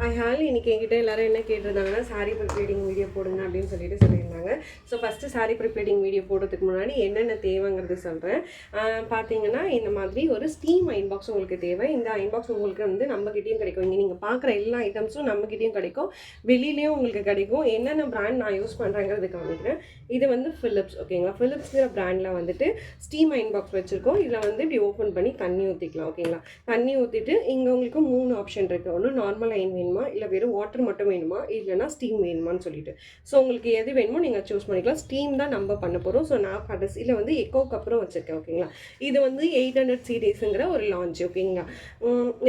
இன்றைக்கி என்கிட்ட எல்லோரும் என்ன கேட்டிருந்தாங்கன்னா சாரீ ப்ரிப்ளீட்டிங் வீடியோ போடுங்க அப்படின்னு சொல்லியிருந்தாங்க. ஸோ ஃபஸ்ட்டு சாரீ ப்ரிப்ளீட்டிங் வீடியோ போடுறதுக்கு முன்னாடி என்னென்ன தேவைங்கிறது சொல்கிறேன். பார்த்தீங்கன்னா இந்த மாதிரி ஒரு ஸ்டீம் அயன் பாக்ஸ் உங்களுக்கு தேவை. இந்த அயன் பாக்ஸ் உங்களுக்கு வந்து நம்மக்கிட்டேயும் கிடைக்கும். இங்கே நீங்கள் பார்க்குற எல்லா ஐட்டம்ஸும் நம்மக்கிட்டேயும் கிடைக்கும், வெளியிலேயும் உங்களுக்கு கிடைக்கும். என்னென்ன பிராண்ட் நான் யூஸ் பண்ணுறேங்கிறது காமிக்கிறேன். இது வந்து ஃபிலிப்ஸ், ஓகேங்களா. ஃபிலிப்ஸ்ங்கிற பிராண்டில் வந்துட்டு ஸ்டீம் அயன் பாக்ஸ் வச்சுருக்கோம். இதில் வந்து இப்படி ஓப்பன் பண்ணி தண்ணி ஊற்றிக்கலாம், ஓகேங்களா. தண்ணி ஊற்றிட்டு இங்கே உங்களுக்கு 3 ஆப்ஷன் இருக்குது. ஒன்று நார்மல் அயன் வேணுமா, இல்லை வெறும் வாட்டர் மட்டும் வேணுமா, இல்லைனா ஸ்டீம் வேணுமான்னு சொல்லிட்டு. ஸோ உங்களுக்கு எது வேணுமோ நீங்கள் சூஸ் பண்ணிக்கலாம். ஸ்டீம் தான் நம்ம பண்ண போகிறோம். ஸோ நான் கடைசியில் வந்து எக்கோக்கு அப்புறம் வச்சுருக்கேன், ஓகேங்களா. இது வந்து 800 சீரீஸுங்கிற ஒரு லான்ச், ஓகேங்களா.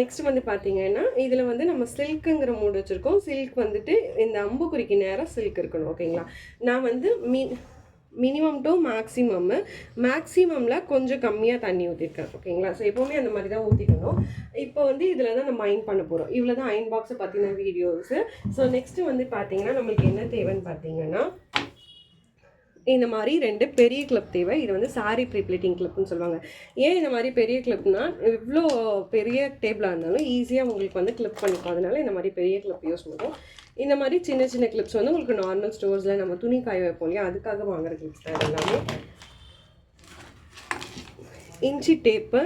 நெக்ஸ்ட் வந்து பார்த்தீங்கன்னா இதில் வந்து நம்ம சில்க்குங்கிற மூடு வச்சுருக்கோம். சில்க் வந்துட்டு இந்த அம்புக்குறிக்கு நேராக சில்க் இருக்கணும், ஓகேங்களா. நான் வந்து மினிமம் டு மேக்ஸிமமில் கொஞ்சம் கம்மியாக தண்ணி ஊற்றிருக்கேன், ஓகேங்களா. ஸோ எப்போவுமே அந்த மாதிரி தான் ஊற்றிக்கணும். இப்போ வந்து இதில் தான் நம்ம அயன் பண்ண போகிறோம். இவ்வளோ தான் அயன் பாக்ஸை பற்றின வீடியோஸு. ஸோ நெக்ஸ்ட்டு வந்து பார்த்தீங்கன்னா நம்மளுக்கு என்ன தேவைன்னு பார்த்தீங்கன்னா இந்த மாதிரி 2 பெரிய கிளிப் தேவை. இது வந்து சாரீ ப்ரீப்ளீட்டிங் கிளிப்னு சொல்லுவாங்க. ஏன் இந்த மாதிரி பெரிய கிளிப்னா, இவ்வளோ பெரிய டேபிளாக இருந்தாலும் ஈஸியாக உங்களுக்கு வந்து கிளிப் பண்ணிக்கும். அதனால இந்த மாதிரி பெரிய கிளிப் யூஸ் பண்ணுவோம். இந்த மாதிரி சின்ன சின்ன கிளிப்ஸ் வந்து உங்களுக்கு நார்மல் ஸ்டோர்ஸில் நம்ம துணி காய வைப்போம் இல்லையா, அதுக்காக வாங்குற கிளிப்ஸ் தான் எல்லாமே. இன்ச்சி டேப்பு,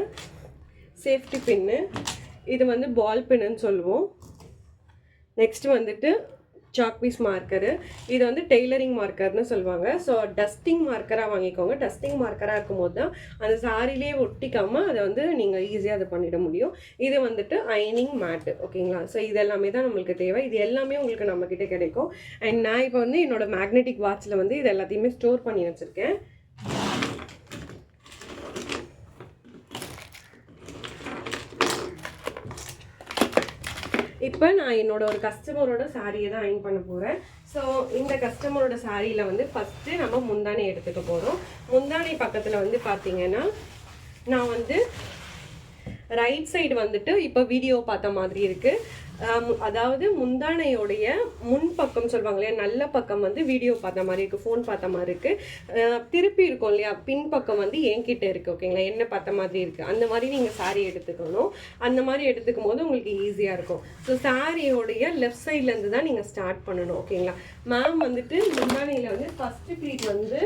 சேஃப்டி பின்னு, இது வந்து பால் பின்னு சொல்லுவோம். நெக்ஸ்ட் வந்துட்டு சாக் பீஸ் மார்க்கரு, இது வந்து டெய்லரிங் மார்க்கர்னு சொல்லுவாங்க. ஸோ டஸ்டிங் மார்க்கராக வாங்கிக்கோங்க. டஸ்டிங் மார்க்கராக இருக்கும்போது தான் அந்த சாரிலே ஒட்டிக்காமல் அதை வந்து நீங்கள் ஈஸியாக அதை பண்ணிட முடியும். இது வந்துட்டு அயனிங் மேட்டு, ஓகேங்களா. ஸோ இது எல்லாமே தான் நம்மளுக்கு தேவை. இது எல்லாமே உங்களுக்கு நம்மக்கிட்ட கிடைக்கும். அண்ட் நான் இப்போ வந்து என்னோடய மேக்னெட்டிக் வாட்சில் வந்து இது எல்லாத்தையுமே ஸ்டோர் பண்ணி வச்சுருக்கேன். இப்போ நான் என்னோட ஒரு கஸ்டமரோட சாரியை தான் அயன் பண்ண போகிறேன். ஸோ இந்த கஸ்டமரோட சாரியில் வந்து ஃபஸ்ட்டு நம்ம முந்தானை எடுத்துக்க போகிறோம். முந்தானை பக்கத்தில் வந்து பார்த்திங்கன்னா நான் வந்து ரைட் சைடு வந்துட்டு இப்போ வீடியோ பார்த்த மாதிரி இருக்குது. அதாவது முந்தானையோடைய முன்பக்கம் சொல்லுவாங்க இல்லையா, நல்ல பக்கம் வந்து வீடியோ பார்த்த மாதிரி இருக்குது, ஃபோன் பார்த்த மாதிரி இருக்குது. திருப்பி இருக்கும் இல்லையா, பின்பக்கம் வந்து என்கிட்ட இருக்குது, ஓகேங்களா. என்ன பார்த்த மாதிரி இருக்குது. அந்த மாதிரி நீங்கள் சாரீ எடுத்துக்கணும். அந்த மாதிரி எடுத்துக்கும் போது உங்களுக்கு ஈஸியாக இருக்கும். ஸோ சாரியோடைய லெஃப்ட் சைட்லேருந்து தான் நீங்கள் ஸ்டார்ட் பண்ணணும், ஓகேங்களா. மேம் வந்துட்டு முந்தானையில் வந்து ஃபஸ்ட்டு ப்ளீட் வந்து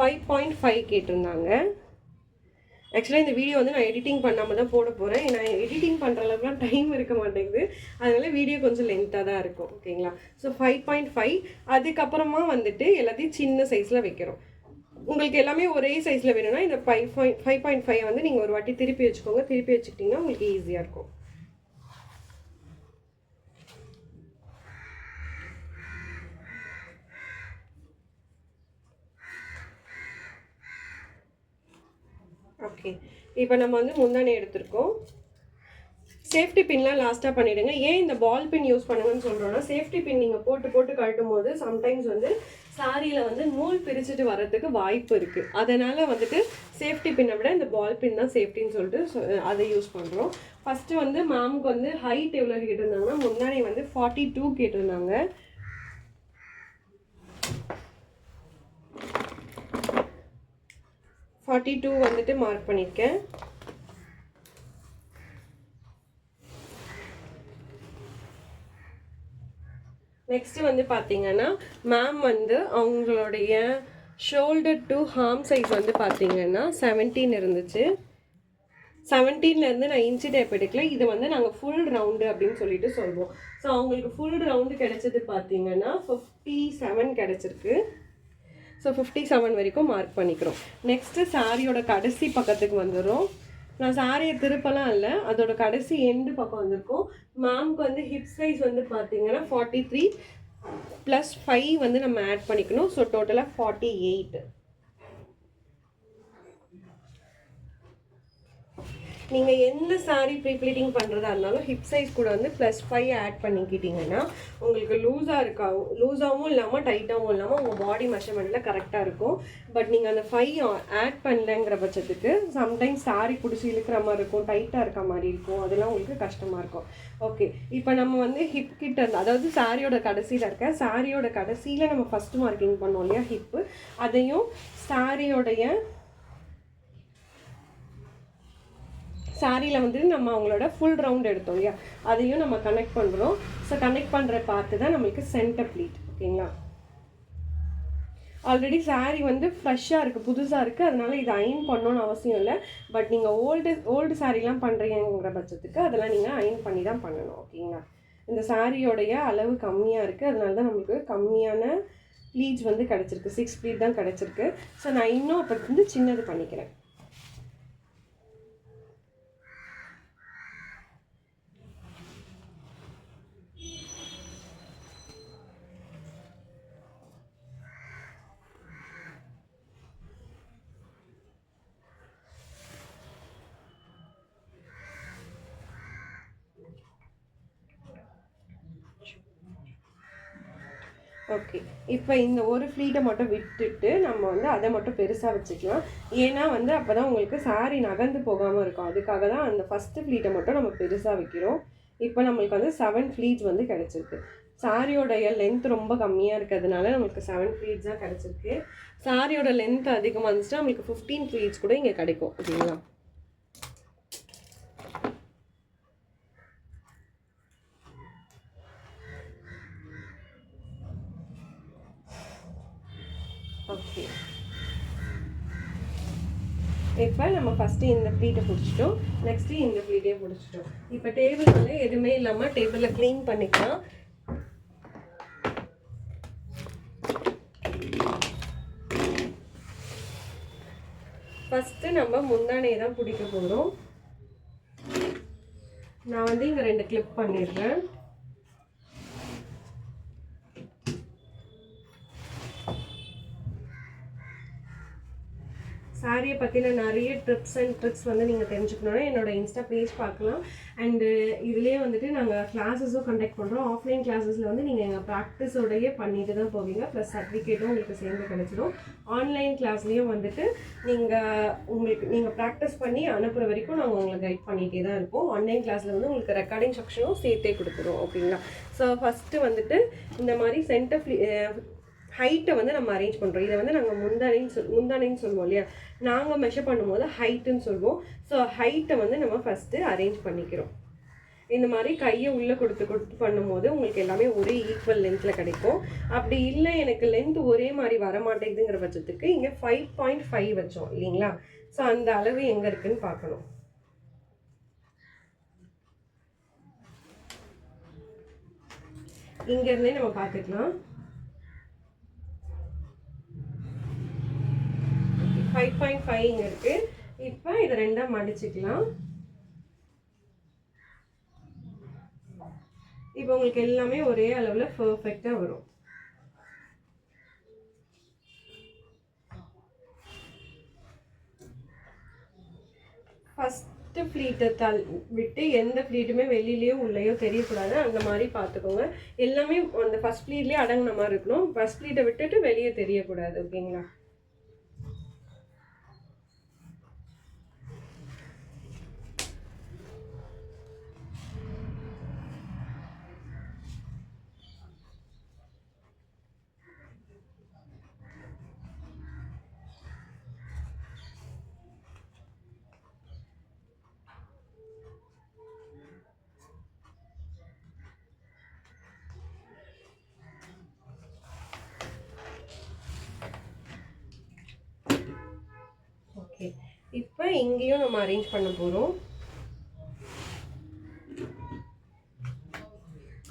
5.5 கேட்டிருந்தாங்க. ஆக்சுவலாக இந்த வீடியோ வந்து நான் எடிட்டிங் பண்ணாமல் தான் போட போகிறேன். நான் எடிட்டிங் பண்ணுற அளவுக்குலாம் டைம் இருக்க மாட்டேங்குது. அதனால் வீடியோ கொஞ்சம் லென்த்தாக தான் இருக்கும், ஓகேங்களா. ஸோ 5.5. அதுக்கப்புறமா வந்துட்டு எல்லாத்தையும் சின்ன சைஸில் வைக்கிறோம். உங்களுக்கு எல்லாமே ஒரே சைஸில் வேணும்னா இந்த 5.5 வந்து நீங்கள் ஒரு வாட்டி திருப்பி வச்சுக்கோங்க. திருப்பி வச்சுக்கிட்டிங்கன்னா உங்களுக்கு ஈஸியாக இருக்கும். ஓகே, இப்போ நம்ம வந்து முந்தானை எடுத்துருக்கோம். சேஃப்டி பின்லாம் லாஸ்ட்டாக பண்ணிவிடுங்க. ஏன் இந்த பால் பின் யூஸ் பண்ணுங்கன்னு சொல்கிறோன்னா, சேஃப்டி பின் நீங்கள் போட்டு கழட்டும் போது சம்டைம்ஸ் வந்து சாரியில் வந்து நூல் பிரிச்சுட்டு வர்றதுக்கு வாய்ப்பு இருக்குது. அதனால் வந்துட்டு சேஃப்டி பின்னை விட இந்த பால் பின் தான் சேஃப்டின்னு சொல்லிட்டு அதை யூஸ் பண்ணுறோம். ஃபஸ்ட்டு வந்து மேமுக்கு வந்து ஹைட் எவ்வளோ கேட்டிருந்தாங்கன்னா, முந்தானை வந்து 42 கேட்டிருந்தாங்க. வந்துட்டு மார்க் பண்ணியிருக்கேன். நெக்ஸ்ட்டு வந்து பார்த்தீங்கன்னா மேம் வந்து அவங்களுடைய ஷோல்டர் டு ஹார்ம் சைஸ் வந்து பார்த்தீங்கன்னா 17 இருந்துச்சு. 17லேருந்து நான் இன்ச்சி டேப் எடுக்கல. இது வந்து நாங்கள் ஃபுல் ரவுண்டு அப்படின்னு சொல்லிட்டு சொல்லுவோம். ஸோ அவங்களுக்கு ஃபுல் ரவுண்டு கிடைச்சது பார்த்தீங்கன்னா 57 கிடச்சிருக்கு. ஸோ 57 வரைக்கும் மார்க் பண்ணிக்கிறோம். நெக்ஸ்ட்டு சாரியோட கடைசி பக்கத்துக்கு வந்துடும். நான் சாரியை திருப்பலாம் இல்லை, அதோட கடைசி எண்டு பக்கம் வந்திருக்கும். மேம்க்கு வந்து ஹிப் சைஸ் வந்து பார்த்தீங்கன்னா 43 + 5 வந்து நம்ம ஆட் பண்ணிக்கணும். ஸோ டோட்டலாக 48. நீங்கள் எந்த சாரீ ப்ரீப்ளீட்டிங் பண்ணுறதா இருந்தாலும் ஹிப் சைஸ் கூட வந்து +5 ஆட் பண்ணிக்கிட்டிங்கன்னா உங்களுக்கு லூஸாகவும் இல்லாமல் டைட்டாகவும் இல்லாமல் உங்கள் பாடி மெஷர்மெண்ட்டில் கரெக்டாக இருக்கும். பட் நீங்கள் அந்த 5 ஆட் பண்ணலங்கிற பட்சத்துக்கு சம்டைம்ஸ் சாரீ பிடிச்சி இழுக்கிற மாதிரி இருக்கும், டைட்டாக இருக்க மாதிரி இருக்கும், அதெல்லாம் உங்களுக்கு கஷ்டமாக இருக்கும். ஓகே, இப்போ நம்ம வந்து ஹிப் கிட்ட அதாவது சாரியோட கடைசியில் நம்ம ஃபஸ்ட்டு மார்க்கிங் பண்ணோம் இல்லையா ஹிப்பு, அதையும் சாரியோடைய சாரியில் வந்துட்டு நம்ம அவங்களோட ஃபுல் ரவுண்ட் எடுத்தோம் இல்லையா, அதையும் நம்ம கனெக்ட் பண்ணுறோம். ஸோ கனெக்ட் பண்ணுற பார்த்து தான் நம்மளுக்கு சென்டர் ப்ளீட். ஓகேங்களா, ஆல்ரெடி சாரீ வந்து ஃப்ரெஷ்ஷாக இருக்குது, புதுசாக இருக்குது, அதனால இது அயன் பண்ணணும்னு அவசியம் இல்லை. பட் நீங்கள் ஓல்டு சாரீலாம் பண்ணுறீங்கிற பட்சத்துக்கு அதெல்லாம் நீங்கள் அயன் பண்ணி தான் பண்ணணும். ஓகேங்களா, இந்த சாரியோடைய அளவு கம்மியாக இருக்குது, அதனால தான் நம்மளுக்கு கம்மியான ப்ளீட்ஸ் வந்து கிடச்சிருக்கு. 6 ப்ளீட் தான் கிடச்சிருக்கு. ஸோ நான் இன்னும் அப்போ வந்து சின்னது பண்ணிக்கிறேன். ஓகே, இப்போ இந்த ஒரு ஃப்ளீட்டை மட்டும் விட்டுட்டு நம்ம வந்து அதை மட்டும் பெருசாக வச்சுக்கலாம். ஏன்னா வந்து அப்போ தான் உங்களுக்கு சாரீ நகர்ந்து போகாமல் இருக்கும். அதுக்காக தான் அந்த ஃபஸ்ட்டு ஃப்ளீட்டை மட்டும் நம்ம பெருசாக வைக்கிறோம். இப்போ நம்மளுக்கு வந்து 7 ஃப்ளீட்ஸ் வந்து கிடச்சிருக்கு. சாரியோடைய லென்த் ரொம்ப கம்மியாக இருக்கிறதுனால நம்மளுக்கு 7 ஃப்ளீட்ஸ் தான் கிடச்சிருக்கு. சாரியோட லென்த் அதிகமாக இருந்துச்சுன்னா நம்மளுக்கு 15 ஃப்ளீட்ஸ் கூட இங்கே கிடைக்கும். ஓகேங்களா, ஓகே. இப்போ நம்ம ஃபஸ்ட்டு இந்த ப்ளீட்டை பிடிச்சிட்டோம், நெக்ஸ்ட்டு இந்த ப்ளீட்டையே பிடிச்சிட்டோம். இப்போ டேபிள் வந்து எதுவுமே இல்லாமல் டேபிளில் க்ளீன் பண்ணிக்கலாம். ஃபஸ்ட்டு நம்ம முந்தானையை தான் பிடிக்க போகிறோம். நான் வந்து இங்கே 2 கிளிப் பண்ணிடுறேன். சாரியை பற்றின நிறைய டிப்ஸ் அண்ட் ட்ரிக்ஸ் வந்து நீங்கள் தெரிஞ்சுக்கணுன்னா என்னோடய இன்ஸ்டா பேஜ் பார்க்கலாம். அண்டு இதுலேயே வந்துட்டு நாங்கள் கிளாஸஸும் கண்டக்ட் பண்ணுறோம். ஆஃப்லைன் கிளாஸஸில் வந்து நீங்கள் எங்கள் ப்ராக்டிஸோடையே பண்ணிட்டு தான் போவீங்க, ப்ளஸ் சர்டிஃபிகேட்டும் உங்களுக்கு சேர்ந்து கிடச்சிடும். ஆன்லைன் கிளாஸ்லேயும் வந்துட்டு நீங்கள் ப்ராக்டிஸ் பண்ணி அனுப்புகிற வரைக்கும் நாங்கள் உங்களை கைட் பண்ணிகிட்டே தான் இருப்போம். ஆன்லைன் கிளாஸில் வந்து உங்களுக்கு ரெக்கார்டிங் செக்ஷனும் சேர்த்தே கொடுத்துருவோம். ஓகேங்களா, ஸோ ஃபஸ்ட்டு வந்துட்டு இந்த மாதிரி சென்டர் ஹைட்டை வந்து நம்ம அரேஞ்ச் பண்ணுறோம். இதை வந்து நாங்கள் முந்தானைன்னு சொல்லுவோம் இல்லையா, நாங்கள் மெஷர் பண்ணும்போது ஹைட்டுன்னு சொல்லுவோம். ஸோ ஹைட்டை வந்து நம்ம ஃபஸ்ட்டு அரேஞ்ச் பண்ணிக்கிறோம். இந்த மாதிரி கையை உள்ளே கொடுத்து பண்ணும்போது உங்களுக்கு எல்லாமே ஒரே ஈக்குவல் லென்த்தில் கிடைக்கும். அப்படி இல்லை எனக்கு லென்த் ஒரே மாதிரி வர மாட்டேங்குதுங்கிற பட்சத்துக்கு இங்கே 5.5 வச்சோம் இல்லைங்களா, ஸோ அந்த அளவு எங்கே இருக்குன்னு பார்க்கணும். இங்கேருந்தே நம்ம பார்த்துக்கலாம். 5.5 இங்கே இருக்குது. இப்போ இதை 2ஆக மடிச்சுக்கலாம். இப்போ உங்களுக்கு எல்லாமே ஒரே அளவில் பர்ஃபெக்டாக வரும். ஃபஸ்ட்டு ஃப்ளீட்டை விட்டு எந்த ஃப்ளீட்டுமே வெளியிலையோ உள்ளேயோ தெரியக்கூடாது, அந்த மாதிரி பார்த்துக்கோங்க. எல்லாமே அந்த ஃபஸ்ட் ஃப்ளீட்லேயே அடங்கின மாதிரி இருக்கணும். ஃபஸ்ட் ஃப்ளீட்டை விட்டுட்டு வெளியே தெரியக்கூடாது. ஓகேங்களா, ஓகே. இப்போ இங்கேயும் நம்ம அரேஞ்ச் பண்ண போகிறோம்.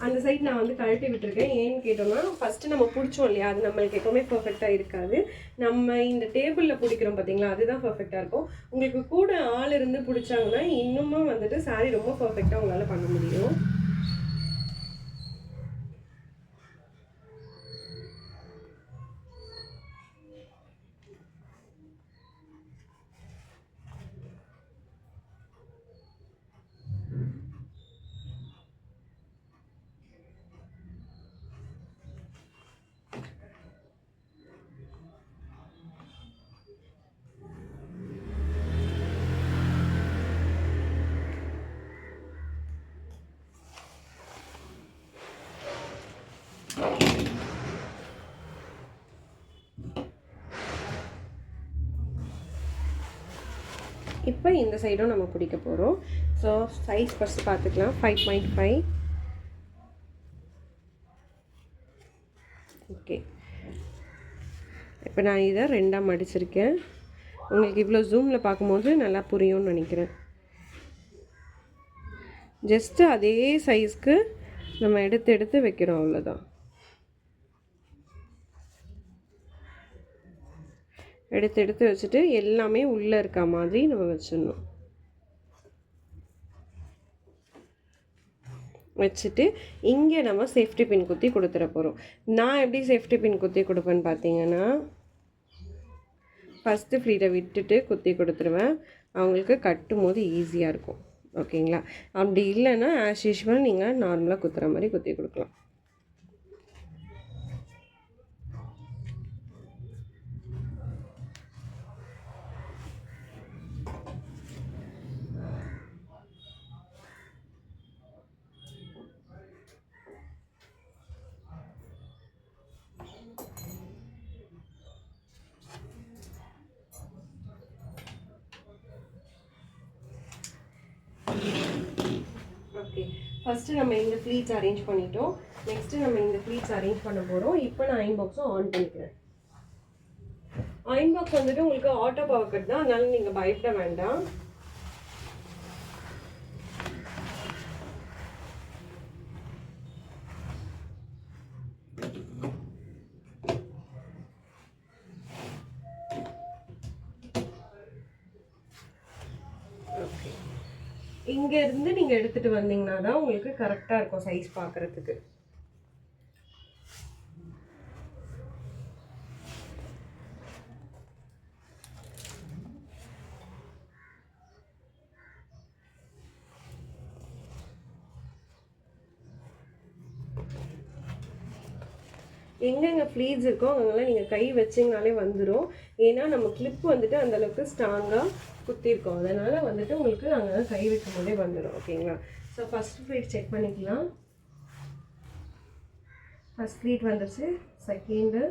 அந்த சைட் நான் வந்து கழட்டி விட்டுருக்கேன். ஏன்னு கேட்டோம்னா ஃபஸ்ட்டு நம்ம பிடிச்சோம் இல்லையா, அது நம்மளுக்கு எப்போவுமே பர்ஃபெக்டாக இருக்காது. நம்ம இந்த டேபிளில் பிடிக்கிறோம் பார்த்தீங்களா, அதுதான் பர்ஃபெக்டாக இருக்கும். உங்களுக்கு கூட ஆள் இருந்து பிடிச்சாங்கன்னா இன்னமும் வந்துட்டு சாரீ ரொம்ப பர்ஃபெக்டாக உங்களால் பண்ண முடியும். இப்போ இந்த சைடும் நம்ம பிடிக்க போகிறோம். ஸோ சைஸ் ஃபஸ்ட்டு பார்த்துக்கலாம். 5.5. ஓகே, இப்போ நான் இதை 2ஆக மடிச்சிருக்கேன். உங்களுக்கு இவ்வளோ ஜூமில் பார்க்கும்போது நல்லா புரியும்னு நினைக்கிறேன். ஜஸ்ட்டு அதே சைஸ்க்கு நம்ம எடுத்து வைக்கிறோம், அவ்வளோதான். எடுத்து வச்சுட்டு எல்லாமே உள்ளே இருக்க மாதிரி நம்ம வச்சிடணும். வச்சுட்டு இங்கே நம்ம சேஃப்டி பின் குத்தி கொடுத்துட போகிறோம். நான் எப்படி சேஃப்டி பின் குத்தி கொடுப்பேன்னு பார்த்தீங்கன்னா, ஃபஸ்ட்டு ஃப்ளீட்டை விட்டுட்டு குத்தி கொடுத்துருவேன். அவங்களுக்கு கட்டும் போது ஈஸியாக இருக்கும். ஓகேங்களா? அப்படி இல்லைன்னா ஆஸ் யூஷுவல் நீங்கள் நார்மலாக குத்துற மாதிரி குத்தி கொடுக்கலாம். ஓகே, ஃபஸ்ட்டு நம்ம இந்த ப்ளீட்ஸ் அரேஞ்ச் பண்ணிட்டோம். நெக்ஸ்ட்டு நம்ம இந்த ப்ளீட்ஸ் அரேஞ்ச் பண்ண போகிறோம். இப்போ நான் அயன் பாக்ஸும் ஆன் பண்ணிக்கிறேன். அயன் பாக்ஸ் வந்துட்டு உங்களுக்கு ஆட்டோ பவர் கட் தான், அதனால நீங்கள் பயப்பட வேண்டாம். ஓகே, இங்கேருந்து நீங்கள் எடுத்துகிட்டு வந்தீங்கன்னா தான் உங்களுக்கு கரெக்டாக இருக்கும் சைஸ் பார்க்குறதுக்கு. எங்கெங்கே ஃப்ளீட்ஸ் இருக்கோ அங்கெல்லாம் நீங்கள் கை வச்சிங்கனாலே வந்துடும். ஏன்னா நம்ம கிளிப் வந்துட்டு அந்தளவுக்கு ஸ்ட்ராங்காக குத்திருக்கோம். அதனால் வந்துட்டு உங்களுக்கு அங்கே கை வைக்கும் போதே வந்துடும். ஓகேங்களா? ஸோ ஃபஸ்ட் ஃப்ளீட் செக் பண்ணிக்கலாம். ஃபஸ்ட் ஃப்ளீட் வந்துடுச்சு. செகண்டு,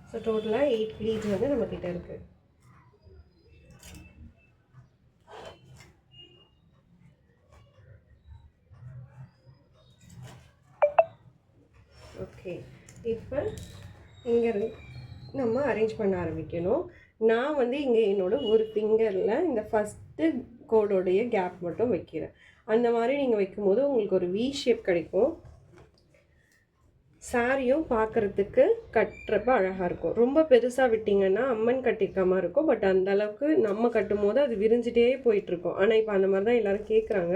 ஸோ டோட்டலாக 8 ஃப்ளீட்ஸ் வந்து நம்மக்கிட்ட இருக்குது. ஓகே, இப்போ இங்கே நம்ம அரேஞ்ச் பண்ண ஆரம்பிக்கணும். நான் வந்து இங்கே என்னோட ஒரு ஃபிங்கரில் இந்த ஃபஸ்ட்டு கோடோடைய கேப் மட்டும் வைக்கிறேன். அந்த மாதிரி நீங்கள் வைக்கும்போது உங்களுக்கு ஒரு வி ஷேப் கிடைக்கும். சாரியும் பார்க்குறதுக்கு கட்டுறப்ப அழகாக இருக்கும். ரொம்ப பெருசாக விட்டிங்கன்னா அம்மன் கட்டிக்காமல் இருக்கும். பட் அந்தளவுக்கு நம்ம கட்டும் போது அது விரிஞ்சிட்டே போயிட்டுருக்கோம். ஆனால் இப்போ அந்த மாதிரி தான் எல்லோரும் கேட்குறாங்க.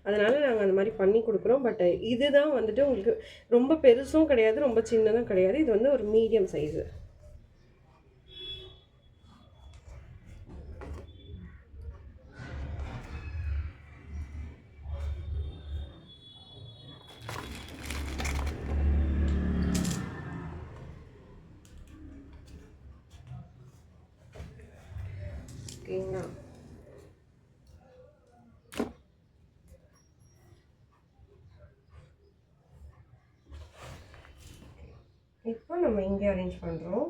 அதனால் நாங்கள் அந்த மாதிரி பண்ணி கொடுக்குறோம். பட் இதுதான் வந்துட்டு உங்களுக்கு ரொம்ப பெருசும் கிடையாது, ரொம்ப சின்னதும் கிடையாது. இது வந்து ஒரு மீடியம் சைஸு. ஓகேங்களா? இப்போ நம்ம இங்கே அரேஞ்ச் பண்ணுறோம்.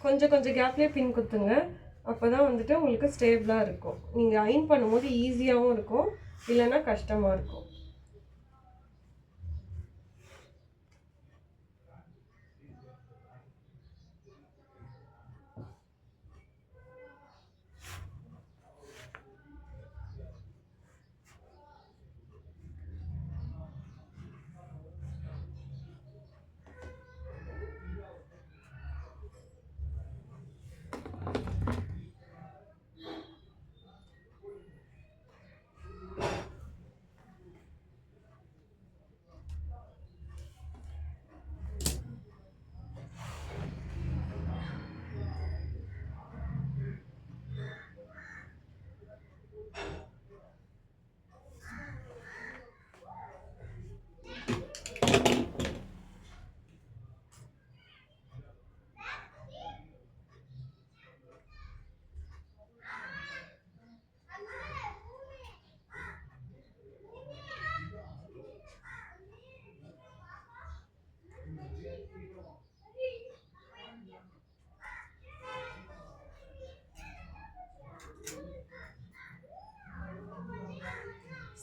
கொஞ்சம் கேப்லேயே பின் குத்துங்க. அப்போ தான் வந்துட்டு உங்களுக்கு ஸ்டேபிளாக இருக்கும். நீங்கள் அயன் பண்ணும்போது ஈஸியாகவும் இருக்கும், இல்லைன்னா கஷ்டமாக இருக்கும்.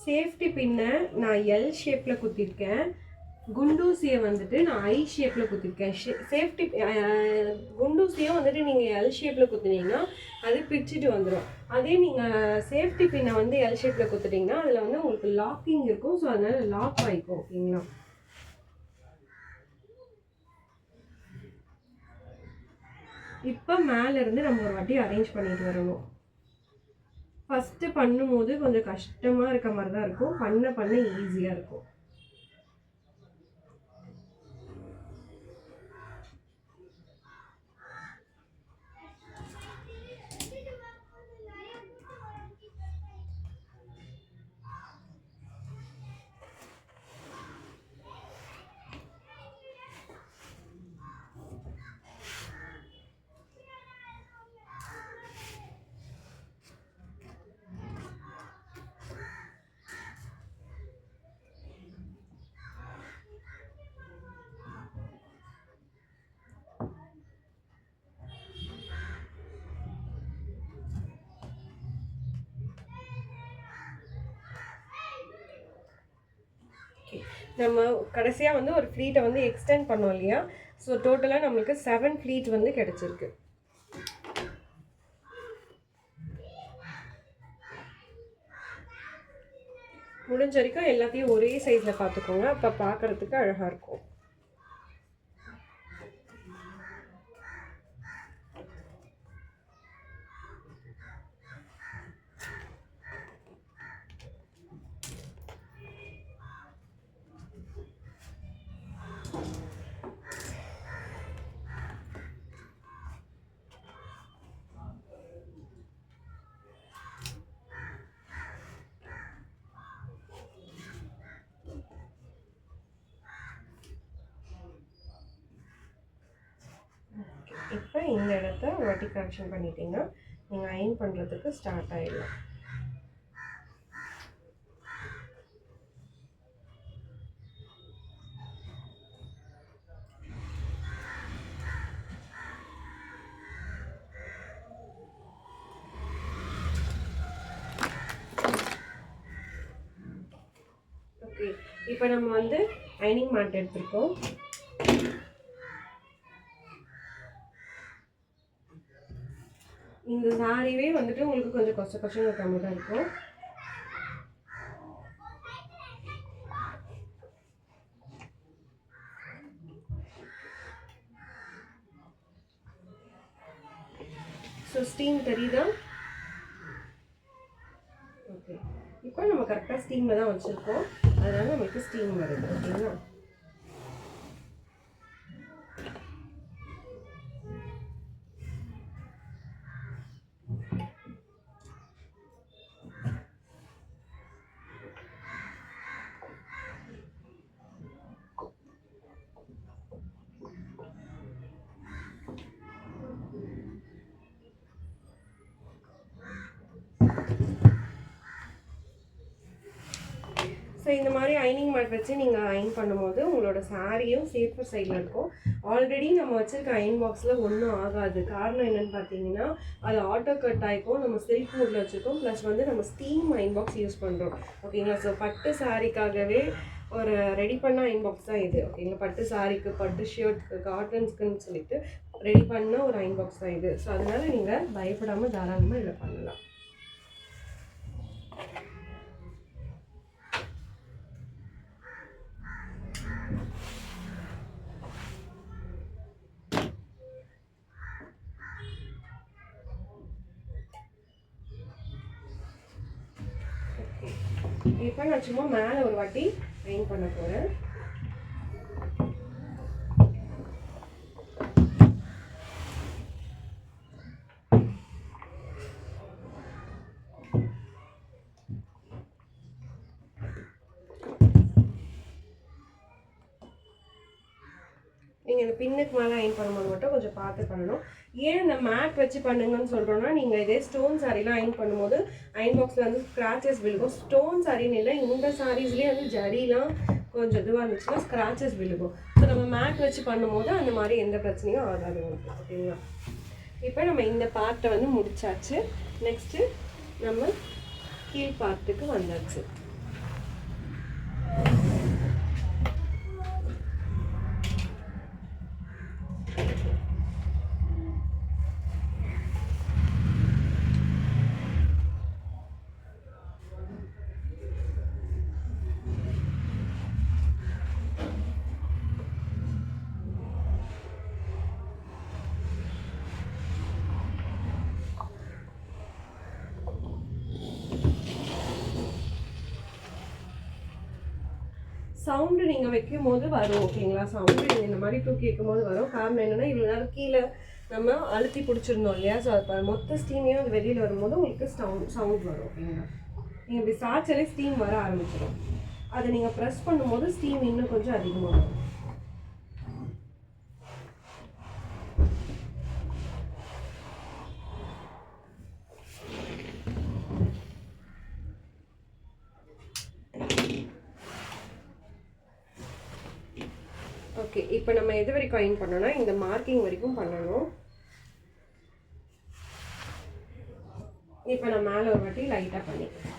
சேஃப்டி பின்னை நான் எல் ஷேப்பில் குத்திருக்கேன். குண்டூசியை வந்துட்டு நான் ஐ ஷேப்பில் குத்திருக்கேன். சேஃப்டி குண்டூசியை வந்துட்டு நீங்கள் எல் ஷேப்பில் குத்துனீங்கன்னா அது பிச்சுட்டு வந்துடும். அதே நீங்கள் சேஃப்டி பின்னை வந்து எல் ஷேப்பில் குத்துட்டிங்கன்னா அதில் வந்து உங்களுக்கு லாக்கிங் இருக்கும். ஸோ அதனால் லாக் ஆகிக்கும். ஓகேங்களா? இப்போ மேலேருந்து நம்ம ஒரு வாட்டி அரேஞ்ச் பண்ணிட்டு வரணும். ஃபஸ்ட்டு பண்ணும்போது கொஞ்சம் கஷ்டமாக இருக்க மாதிரி தான் இருக்கும். பண்ண ஈஸியாக இருக்கும். நம்ம கடைசியாக வந்து ஒரு ஃப்ளீட்டை வந்து எக்ஸ்டெண்ட் பண்ணோம் இல்லையா? ஸோ டோட்டலாக நம்மளுக்கு 7 ஃப்ளீட் வந்து கிடச்சிருக்கு. முடிஞ்ச வரைக்கும் எல்லாத்தையும் ஒரே சைஸில் பார்த்துக்கோங்க. அப்போ பார்க்குறதுக்கு அழகாக இருக்கும். இப்போ இந்த இடத்த வாட்டி கரெக்ஷன் பண்ணிட்டீங்கன்னா நீங்கள் அயன் பண்ணுறதுக்கு ஸ்டார்ட் ஆகிடலாம். ஓகே, இப்போ நம்ம வந்து அயனிங் மேட் எடுத்துருக்கோம். இந்த சாரியே வந்துட்டு உங்களுக்கு கொஞ்சம் கஷ்டம் இருக்காம தான் இருக்கும். ஸோ ஸ்டீம் தெரியுதா? ஓகே, இப்போ நம்ம கரெக்டாக ஸ்டீமில் தான் வச்சுருக்கோம். அதனால நம்மளுக்கு ஸ்டீம் வருது. ஓகேங்களா? ஸோ இந்த மாதிரி அயனிங் மேட் வச்சு நீங்கள் அயன் பண்ணும்போது உங்களோட சாரியும் சேஃபர் சைடில் இருக்கும். ஆல்ரெடி நம்ம வச்சுருக்க அயன் பாக்ஸில் ஒன்றும் ஆகாது. காரணம் என்னென்னு பார்த்தீங்கன்னா அது ஆட்டோ கட் ஆகிக்கும். நம்ம சில்க் மூடில் வச்சுருக்கோம். ப்ளஸ் வந்து நம்ம ஸ்டீம் அயன் பாக்ஸ் யூஸ் பண்ணுறோம். ஓகேங்களா? ஸோ பட்டு சாரிக்காகவே ஒரு ரெடி பண்ண அயன் பாக்ஸ் தான் இது. ஓகேங்களா? பட்டு சாரிக்கு, பட்டு ஷர்ட்க்கு, காட்டன்ஸ்க்குன்னு சொல்லிட்டு ரெடி பண்ண ஒரு அயன் பாக்ஸ் தான் இது. ஸோ அதனால் நீங்கள் பயப்படாமல் தாராளமாக இதில் பண்ணலாம். இப்போ நான் சும்மா மேலே ஒரு வாட்டி அயன் பண்ண போகிறேன். நீங்கள் இந்த பின்னுக்கு மேலே அயன் பண்ணும்போது மட்டும் கொஞ்சம் பார்த்து பண்ணணும். ஏன் இந்த மேட் வச்சு பண்ணுங்கன்னு சொல்கிறோன்னா, நீங்கள் இதே ஸ்டோன் சாரீலாம் அயன் பண்ணும்போது அயன் பாக்ஸில் வந்து ஸ்க்ராச்சஸ் விழுகும். ஸ்டோன் சாரின்னு இல்லை, இந்த சாரீஸ்லேயே வந்து ஜரிலாம் கொஞ்சம் இதுவாக இருந்துச்சுன்னா ஸ்க்ராச்சஸ் விழுகும். ஸோ நம்ம மேட் வச்சு பண்ணும்போது அந்த மாதிரி எந்த பிரச்சனையும் ஆகாது உங்களுக்கு. ஓகேங்களா? இப்போ நம்ம இந்த பார்ட்டை வந்து முடிச்சாச்சு. நெக்ஸ்ட்டு நம்ம கீழ் பார்ட்டுக்கு வந்தாச்சு. சவுண்டு நீங்கள் வைக்கும் போது வரும் ஓகேங்களா. சவுண்டு நீங்கள் இந்த மாதிரி தூக்கி வைக்கும் போது வரும். காரணம் என்னென்னா இவ்வளோ நேரம் கீழே நம்ம அழுத்தி பிடிச்சிருந்தோம் இல்லையா. ஸோ அது மொத்த ஸ்டீமையும் அது வெளியில் வரும்போது உங்களுக்கு சவுண்ட் வரும் ஓகேங்களா. நீங்கள் இப்படி சாய்ச்சாலே ஸ்டீம் வர ஆரம்பிச்சிடும். அதை நீங்கள் ப்ரெஸ் பண்ணும்போது ஸ்டீம் இன்னும் கொஞ்சம் அதிகமாக வரும். ஓகே, இப்போ நம்ம எது வரைக்கும் அயன் பண்ணோம்னா இந்த மார்க்கிங் வரைக்கும் பண்ணணும். இப்போ நான் மேலே ஒரு வாட்டி லைட்டாக பண்ணிக்கிறேன்.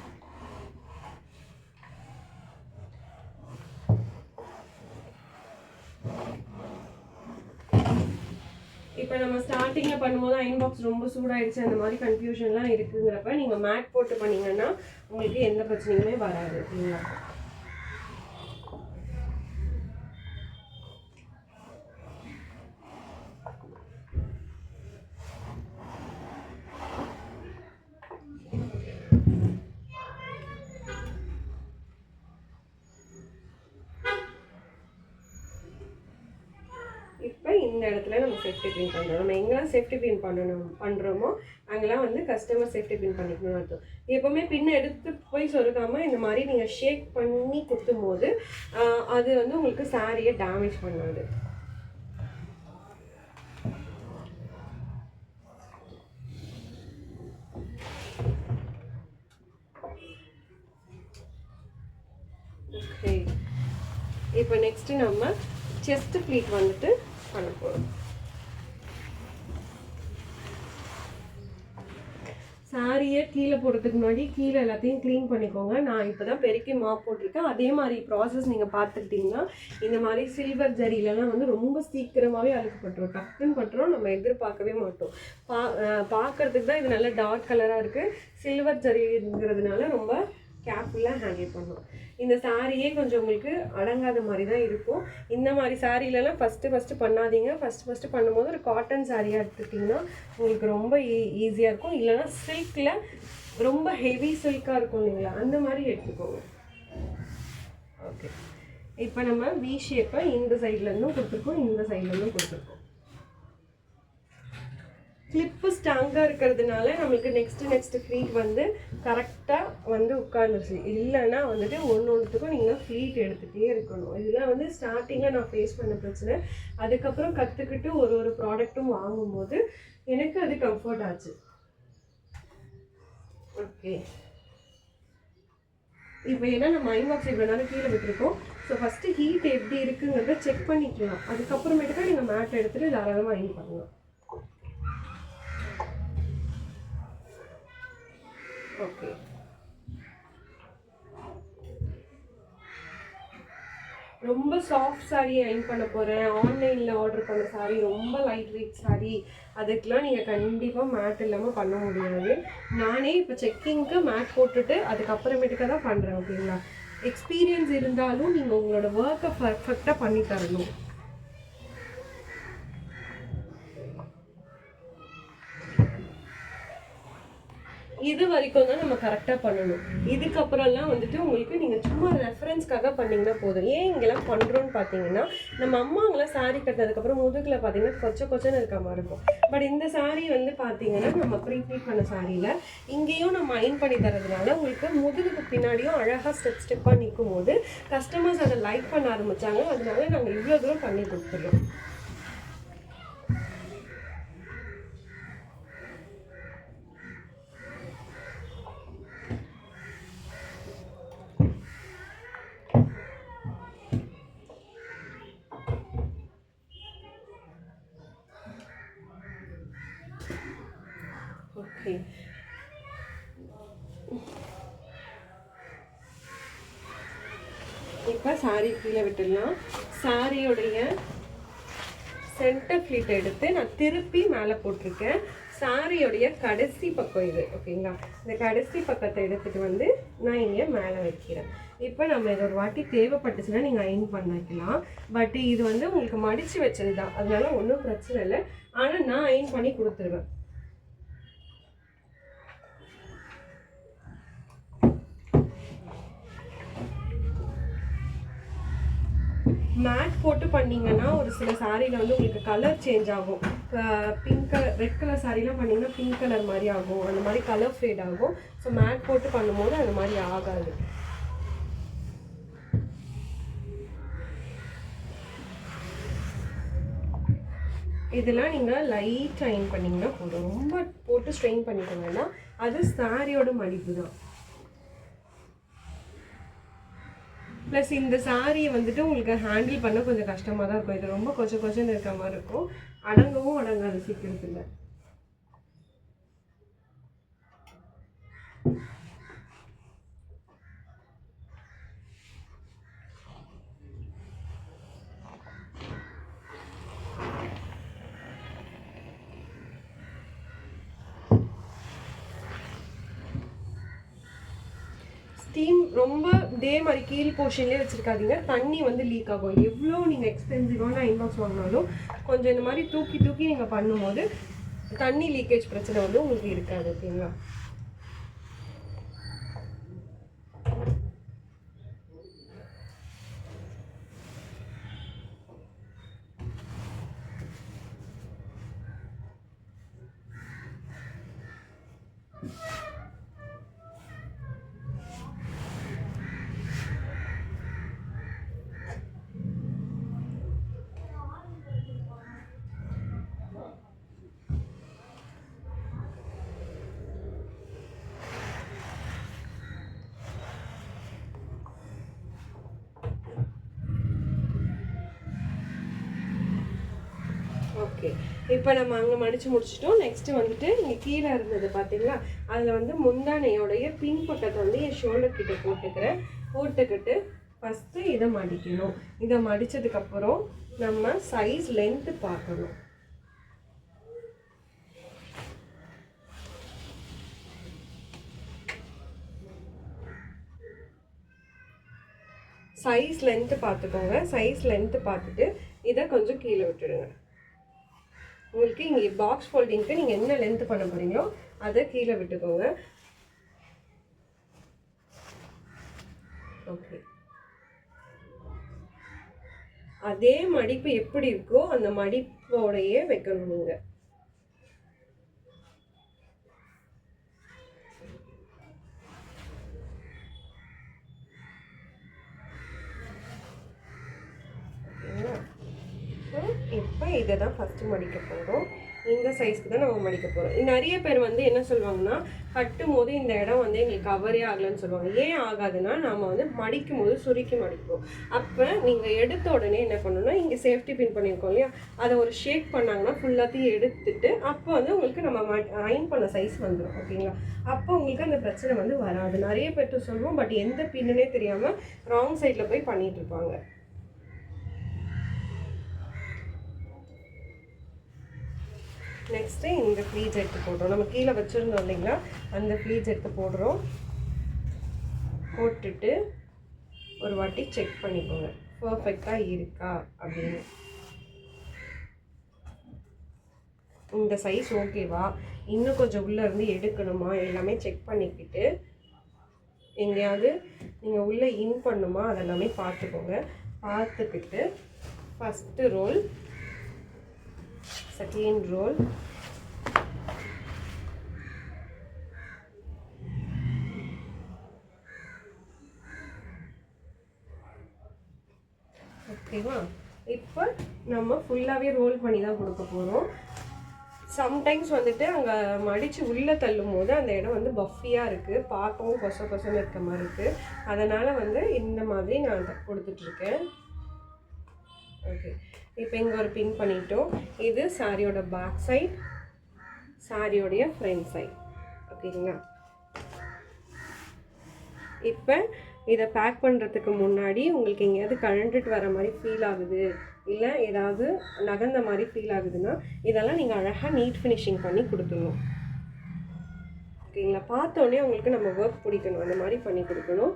இப்போ நம்ம ஸ்டார்டிங்கில் பண்ணும்போது அயன் பாக்ஸ் ரொம்ப சூடாயிடுச்சு அந்த மாதிரி கன்ஃபியூஷன்லாம் இருக்குங்கிறப்ப நீங்கள் மேட் போட்டு பண்ணிங்கன்னா உங்களுக்கு எந்த பிரச்சனையுமே வராது இல்லைங்களா. இப்போ இந்த இடத்துல நம்ம சேஃப்டி பின் பண்ணுறோம். நம்ம எங்கெல்லாம் சேஃப்டி பின் பண்ணுறோமோ அங்கெல்லாம் வந்து கஸ்டமர் சேஃப்டி பின் பண்ணிக்கணும்னு அர்த்தம். எப்போவுமே பின்னை எடுத்து போய் சொருக்காமல் இந்த மாதிரி நீங்கள் ஷேக் பண்ணி குத்தும் போது அது வந்து உங்களுக்கு சாரியை டேமேஜ் பண்ணாது. ஓகே, இப்போ நெக்ஸ்ட்டு நம்ம செஸ்ட் ப்ளீட் வந்துட்டு பண்ண போகிறோம். சாரியை கீழே போடுறதுக்கு முன்னாடி கீழே எல்லாத்தையும் க்ளீன் பண்ணிக்கோங்க. நான் இப்போ தான் பெருக்கி மாப் போட்டிருக்கேன். அதே மாதிரி ப்ராசஸ் நீங்கள் பார்த்துக்கிட்டிங்கன்னா இந்த மாதிரி சில்வர் ஜரியிலலாம் வந்து ரொம்ப சீக்கிரமாகவே அழுக்கப்பட்டுரும், டக்குன்னு பட்டுரும். நம்ம எதிர்பார்க்கவே மாட்டோம். பார்க்குறதுக்கு தான் இது நல்ல டார்க் கலராக இருக்குது. சில்வர் ஜரிங்கிறதுனால ரொம்ப கேர்ஃபுல்லாக ஹேண்டில் பண்ணணும். இந்த சாரியே கொஞ்சம் உங்களுக்கு அடங்காத மாதிரி தான் இருக்கும். இந்த மாதிரி சாரிலலாம் ஃபஸ்ட்டு பண்ணாதீங்க. ஃபஸ்ட்டு பண்ணும்போது ஒரு காட்டன் சாரியாக எடுத்துக்கிட்டிங்கன்னா உங்களுக்கு ரொம்ப ஈஸியாக இருக்கும். இல்லைனா சில்கில் ரொம்ப ஹெவி சில்காக இருக்கும் இல்லைங்களா, அந்த மாதிரி எடுத்துக்கோங்க. ஓகே, இப்போ நம்ம வி ஷேப்பை இந்த சைட்லேருந்தும் கொடுத்துருக்கோம், இந்த சைட்லேருந்தும் கொடுத்துருக்கோம். கிளிப்பு ஸ்ட்ராங்காக இருக்கிறதுனால நம்மளுக்கு நெக்ஸ்ட்டு ஃப்ளீட் வந்து கரெக்டாக வந்து உட்காந்துருச்சு. இல்லைன்னா வந்துட்டு ஒன்றுத்துக்கும் நீங்கள் ஃப்ளீட் எடுத்துகிட்டே இருக்கணும். இதெல்லாம் வந்து ஸ்டார்டிங்கில் நான் ஃபேஸ் பண்ண பிரச்சனை. அதுக்கப்புறம் கற்றுக்கிட்டு ஒரு ப்ராடக்ட்டும் வாங்கும்போது எனக்கு அது கம்ஃபர்ட் ஆச்சு. ஓகே, இப்போ ஏன்னா நம்ம அயன் பாக்ஸ் இவ்வளோ நேரம் கீழே விட்டுருக்கோம். ஸோ ஃபஸ்ட்டு ஹீட் எப்படி இருக்குங்கிறத செக் பண்ணிக்கலாம். அதுக்கப்புறமேட்டுக்கா நீங்கள் மேட் எடுத்துகிட்டு தாராளமாக அயன் பண்ணலாம். ஓகே, ரொம்ப சாஃப்ட் சாரீ அயன் பண்ண போகிறேன், ஆன்லைனில் ஆர்டர் பண்ண சாரீ, ரொம்ப லைட் வெயிட் சாரீ, அதுக்கெலாம் நீங்கள் கண்டிப்பாக மேட் இல்லாமல் பண்ண முடியாது. நானே இப்போ செக்கிங்க்கு மேட் போட்டுட்டு அதுக்கப்புறமேட்டுக்கா தான் பண்ணுறேன் ஓகேங்களா. எக்ஸ்பீரியன்ஸ் இருந்தாலும் நீங்கள் உங்களோட ஒர்க்கை பர்ஃபெக்டாக பண்ணி தரணும். இது வரைக்கும் தான் நம்ம கரெக்டாக பண்ணணும். இதுக்கப்புறம்லாம் வந்துட்டு உங்களுக்கு நீங்கள் சும்மா ரெஃபரன்ஸ்க்காக பண்ணிங்கன்னா போதும். ஏன் இங்கெல்லாம் பண்ணுறோன்னு பார்த்தீங்கன்னா, நம்ம அம்மாங்களாம் சாரீ கட்டினதுக்கப்புறம் முதுகில் பார்த்தீங்கன்னா கொச்சன்னு இருக்க மாதிரி இருக்கும். பட் இந்த சாரீ வந்து பார்த்தீங்கன்னா நம்ம ப்ரீப்ளீட் பண்ண சாரியில் இங்கேயும் நம்ம அயன் பண்ணி தரதுனால உங்களுக்கு முதுகுக்கு பின்னாடியும் அழகாக ஸ்டெப்பாக நிற்கும் போது கஸ்டமர்ஸ் அதை லைக் பண்ண ஆரம்பித்தாங்க. அதனால நாங்கள் இவ்வளோ தூரம் பண்ணி கொடுத்துருவோம். ஓகே, இப்போ சாரீ கீழே விட்டுடலாம். சாரியோடைய சென்டர் ஃப்ளீட் எடுத்து நான் திருப்பி மேலே போட்டிருக்கேன். சாரியோடைய கடைசி பக்கம் இது ஓகேங்களா. இந்த கடைசி பக்கத்தை எடுத்துகிட்டு வந்து நான் இங்கே மேலே வைக்கிறேன். இப்போ நம்ம இது ஒரு வாட்டி தேவைப்பட்டுச்சுன்னா நீங்கள் அயன் பண்ணிக்கலாம். பட் இது வந்து உங்களுக்கு மடித்து வச்சது தான், அதனால ஒன்றும் பிரச்சனை இல்லை. ஆனால் நான் அயன் பண்ணி கொடுத்துருவேன். மேட் போட்டு பண்ணிங்கன்னா ஒரு சில சாரியில் வந்து உங்களுக்கு கலர் சேஞ்ச் ஆகும். பிங்க் கலர், ரெட் கலர் சாரீலாம் பண்ணிங்கன்னா பிங்க் கலர் மாதிரி ஆகும், அந்த மாதிரி கலர் ஃபேட் ஆகும். ஸோ மேட் போட்டு பண்ணும்போது அந்த மாதிரி ஆகாது. இதெல்லாம் நீங்கள் லைட் அயன் பண்ணிங்கன்னா போதும், ரொம்ப போட்டு ஸ்ட்ரெயின் பண்ணிக்க வேண்டாம். அது சாரியோட மடிப்பு தான். ப்ளஸ் இந்த சாரியை வந்துட்டு உங்களுக்கு ஹேண்டில் பண்ண கொஞ்சம் கஷ்டமாக தான் இருக்கும். இது ரொம்ப கொஞ்சம் இருக்க மாதிரி இருக்கும், அடங்கவும் அடங்காது சீக்கிரத்தில். ஸ்டீம் ரொம்ப இதே மாதிரி கீழ் போர்ஷன்லேயே வச்சுருக்காதீங்க, தண்ணி வந்து லீக் ஆகும். எவ்வளோ நீங்கள் எக்ஸ்பென்சிவான அயன் பாக்ஸ் வாங்கினாலும் கொஞ்சம் இந்த மாதிரி தூக்கி நீங்கள் பண்ணும்போது தண்ணி லீக்கேஜ் பிரச்சனை வந்து உங்களுக்கு இருக்காது. ஓகேங்களா? ஓகே, இப்போ நம்ம அங்கே மடித்து முடிச்சிட்டோம். நெக்ஸ்ட்டு வந்துட்டு இங்கே கீழே இருந்தது பார்த்தீங்களா, அதில் வந்து முந்தானையோடைய பின் பக்கத்தை வந்து என் ஷோல்டர் கிட்ட போட்டுக்கிட்டு ஃபஸ்ட்டு இதை மடிக்கணும். இதை மடித்ததுக்கப்புறம் நம்ம சைஸ் லென்த்து பார்க்கணும். சைஸ் லென்த்து பார்த்துக்கோங்க. சைஸ் லென்த்து பார்த்துட்டு இதை கொஞ்சம் கீழே விட்டுடுங்க. உங்களுக்கு இங்கே பாக்ஸ் ஃபோல்டிங்க்கு நீங்கள் என்ன லென்த்து பண்ண போகிறீங்களோ அதை கீழே விட்டுக்கோங்க. ஓகே, அதே மடிப்பு எப்படி இருக்கோ அந்த மடிப்போடையே வைக்கணும் நீங்கள். இப்போ இதை தான் ஃபஸ்ட்டு மடிக்க போகிறோம். இந்த சைஸ்க்கு தான் நம்ம மடிக்க போகிறோம். நிறைய பேர் வந்து என்ன சொல்லுவாங்கன்னா, கட்டும் போது இந்த இடம் வந்து எங்களுக்கு கவரே ஆகலைன்னு சொல்லுவாங்க. ஏன் ஆகாதுன்னா, நம்ம வந்து மடிக்கும் போது சுருக்கி மடிப்போம். அப்போ நீங்கள் எடுத்த உடனே என்ன பண்ணணும்னா, இங்கே சேஃப்டி பின் பண்ணியிருக்கோம் இல்லையா, அதை ஒரு ஷேக் பண்ணாங்கன்னா ஃபுல்லாத்தையும் எடுத்துட்டு அப்போ வந்து உங்களுக்கு நம்ம அயன் பண்ண சைஸ் வந்துடும். ஓகேங்களா? அப்போ உங்களுக்கு அந்த பிரச்சனை வந்து வராது. நிறைய பேர்ட்டு சொல்லுவோம், பட் எந்த பின்னுனே தெரியாமல் ராங் சைடில் போய் பண்ணிகிட்டு இருப்பாங்க. நெக்ஸ்ட்டு இந்த ஃப்ளீட்ஸ் எடுத்து போடுறோம். நம்ம கீழே வச்சுருந்தோம் இல்லைங்களா, அந்த ஃப்ளீட்ஸ் எடுத்து போடுறோம். போட்டுட்டு ஒரு வாட்டி செக் பண்ணிக்கோங்க பர்ஃபெக்டாக இருக்கா அப்படின்னு. இந்த சைஸ் ஓகேவா, இன்னும் கொஞ்சம் உள்ளே இருந்து எடுக்கணுமா, எல்லாமே செக் பண்ணிக்கிட்டு எங்கேயாவது நீங்கள் உள்ளே இன் பண்ணுமா அதெல்லாமே பார்த்துக்கோங்க. பார்த்துக்கிட்டு ஃபஸ்ட்டு ரோல், செகண்ட் ரோல், ஓகேவா? இப்போ நம்ம ஃபுல்லாகவே ரோல் பண்ணி தான் கொடுக்க போகிறோம். சம்டைம்ஸ் வந்துட்டு அங்கே மடித்து உள்ளே தள்ளும் போது அந்த இடம் வந்து பஃபியாக இருக்குது, பார்க்கவும் கொசன்னு இருக்க மாதிரி இருக்குது. அதனால் வந்து இந்த மாதிரி நான் கொடுத்துட்ருக்கேன். ஓகே, இப்போ இங்கே ஒரு பின் பண்ணிட்டோம். இது சாரியோட பேக் சைட், சாரியோடைய ஃப்ரண்ட் சைட். ஓகேங்களா? இப்போ இதை பேக் பண்ணுறதுக்கு முன்னாடி உங்களுக்கு எங்கேயாவது கழண்டுட்டு வர மாதிரி ஃபீல் ஆகுது, இல்லை ஏதாவது நகர்ந்த மாதிரி ஃபீல் ஆகுதுன்னா இதெல்லாம் நீங்கள் அழகாக நீட் ஃபினிஷிங் பண்ணி கொடுக்கணும். ஓகேங்களா? பார்த்தோன்னே உங்களுக்கு நம்ம ஒர்க் பிடிக்கணும், அந்த மாதிரி பண்ணி கொடுக்கணும்.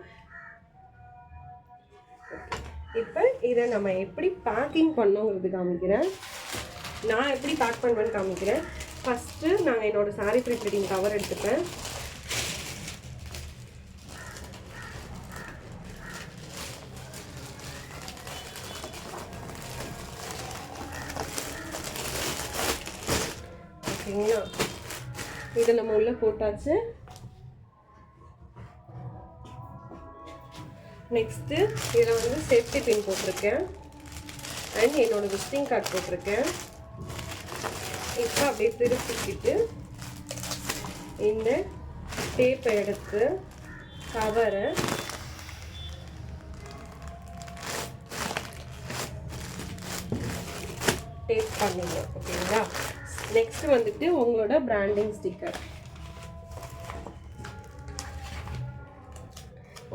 இப்போ இதை நம்ம எப்படி பேக்கிங் பண்ணோங்கிறது காமிக்கிறேன். நான் எப்படி பேக் பண்ணுவேன்னு காமிக்கிறேன். ஃபஸ்ட்டு நாங்கள் என்னோடய சாரீ ப்ரீப்ளீட்டிங் கவர் எடுத்துப்பேன். ஓகேங்களா, இதை நம்ம உள்ளே போட்டாச்சு. நெக்ஸ்ட்டு இதில் வந்து சேஃப்டி பின் போட்டிருக்கேன் அண்ட் என்னோடய விசிட்டிங் கார்டு போட்டிருக்கேன். இப்போ அப்படியே திருப்பிக்கிட்டு இந்த டேப்பை எடுத்து கவரை டேப் பண்ணிங்க. ஓகேங்களா, நெக்ஸ்ட் வந்துட்டு உங்களோட பிராண்டிங் ஸ்டிக்கர்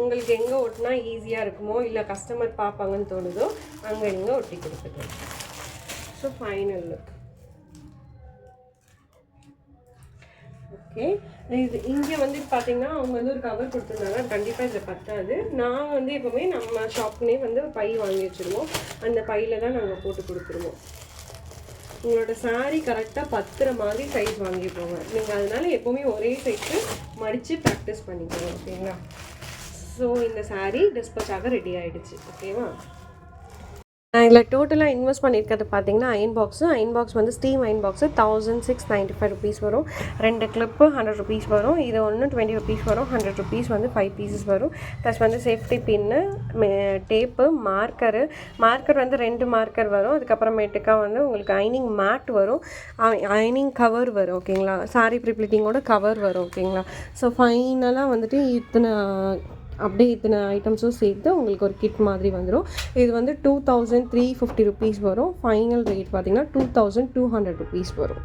உங்களுக்கு எங்கே ஒட்டினா ஈஸியாக இருக்குமோ இல்லை கஸ்டமர் பார்ப்பாங்கன்னு தோணுதோ அங்கே எங்கே ஒட்டி கொடுத்துக்கலாம். So final look. ஓகே, இது இங்கே வந்து பார்த்தீங்கன்னா அவங்க வந்து ஒரு கவர் கொடுத்துருந்தாங்க. கண்டிப்பாக இதை பத்தாது. நான் வந்து எப்போவுமே நம்ம ஷாப்புனே வந்து பை வாங்கி வச்சுருவோம். அந்த பையில் தான் நாங்கள் போட்டு கொடுத்துருவோம். உங்களோட சாரீ கரெக்டாக பத்துற மாதிரி சைஸ் வாங்கிப்போங்க. நீங்கள் அதனால் எப்போவுமே ஒரே சைஸு மடித்து ப்ராக்டிஸ் பண்ணிக்கோங்க. ஓகேங்களா, ஸோ இந்த சாரீ டிஸ்பேச் ஆக ரெடி ஆகிடுச்சு. ஓகேவா, நான் இதில் டோட்டலாக இன்வெஸ்ட் பண்ணியிருக்கிறது பார்த்தீங்கன்னா அயன் பாக்ஸ் வந்து ஸ்டீம் அயன் பாக்ஸு 1695 rupees வரும். 2 கிளிப்பு 100 rupees வரும். இது ஒன்று 20 rupees வரும். 100 rupees வந்து 5 pieces வரும். ப்ளஸ் வந்து சேஃப்டி பின்னு, டேப்பு, மார்க்கர் வந்து 2 மார்க்கர் வரும். அதுக்கப்புறமேட்டுக்கா வந்து உங்களுக்கு அயனிங் மேட் வரும், அயனிங் கவர் வரும். ஓகேங்களா, சாரீ ப்ரிப்ளிட்டிங்கோட கவர் வரும். ஓகேங்களா, ஸோ ஃபைனலாக வந்துட்டு இத்தனை ஐட்டம்ஸும் சேர்த்து உங்களுக்கு ஒரு கிட் மாதிரி வந்துடும். இது வந்து 2350 rupees வரும். ஃபைனல் ரேட் பார்த்திங்கன்னா 2200 rupees வரும்.